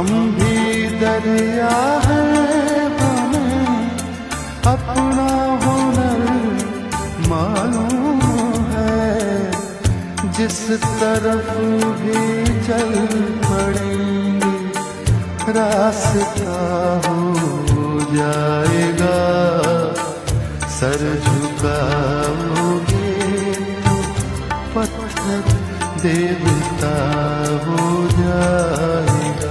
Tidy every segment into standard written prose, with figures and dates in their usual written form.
हम भी दरिया हैं, हमें अपना हुनर मालूम है। जिस तरफ भी चल पड़ेंगे रास्ता हो जाएगा। सर झुकाओगे तो पत्थर देवता हो जाएगा।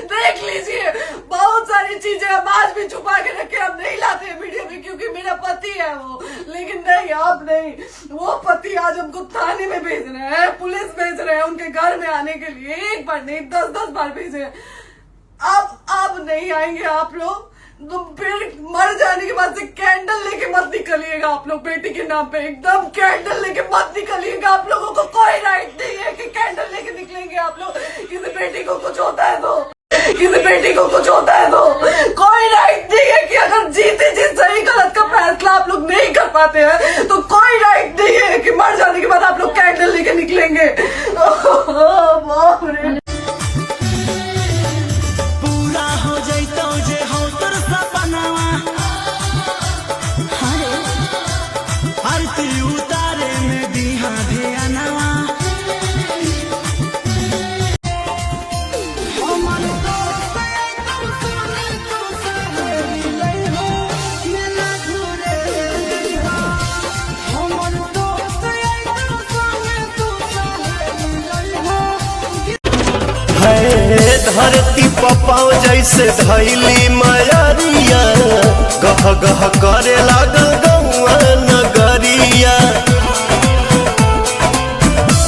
देख लीजिए, बहुत सारी चीजें हम आज भी छुपा के रखे, हम नहीं लाते वीडियो में क्योंकि मेरा पति है वो। लेकिन नहीं, आप नहीं, वो पति आज हमको थाने में भेज रहे हैं, पुलिस भेज रहे हैं उनके घर में आने के लिए। एक बार नहीं, 10-10 बार भेजे। अब नहीं आएंगे आप लोग तो फिर मर जाने के बाद से कैंडल लेके मत निकलिएगा आप लोग। बेटी के नाम पे एकदम कैंडल लेके मत निकलिएगा। आप लोगों को कोई राइट नहीं है कि कैंडल लेके निकलेंगे आप लोग। किसी बेटी को कुछ होता है तो, किसी बेटी को कुछ होता है तो कोई राइट नहीं है कि अगर जीते जी सही गलत का फैसला आप लोग नहीं कर पाते हैं तो कोई राइट नहीं है कि मर जाने के बाद आप लोग कैंडल लेके निकलेंगे। बाप रे। पूरा हो जाइतो जे हो तोर सपनावा, आरती उतारे में दिहा ध्यानवा। धरती पपाओ जैसे धैली मायरिया, गह गह करे लागल गौआ नगरिया।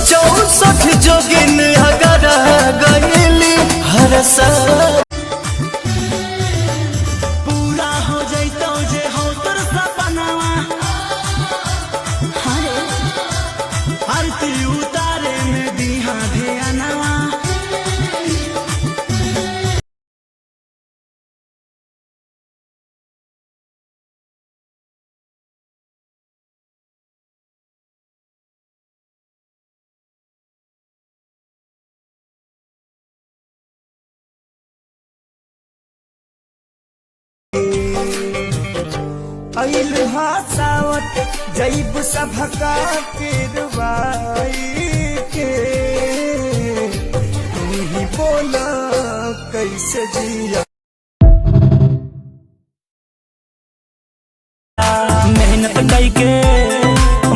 64 जोगिन अगर गईली हर साल। पूरा हो जाइतो जे हो तोर सपनावा, आरती उतारे में दिहा ध्यानवा। अइल हासावत जैब सभका किरवाई के, तू ही बोला कैसे जिया।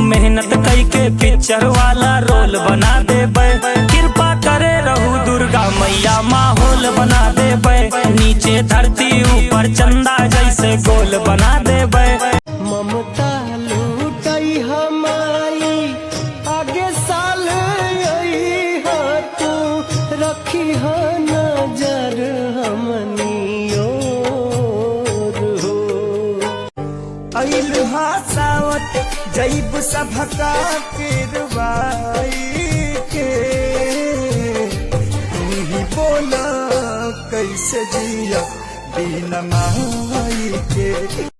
मेहनत करके पिक्चर वाला रोल बना देबै। कृपा करे रहू दुर्गा मैया माहौल बना देबै। नीचे धरती ऊपर चंदा जैसे गोल बना देबै। ममता लूटई हमारी आगे साल यही हो, तू रखी हो नजर हमनी ओर हो। अइल हासावत जैब सभका किरवाई के, तू ही बोला कैसे जिया बिना माई के।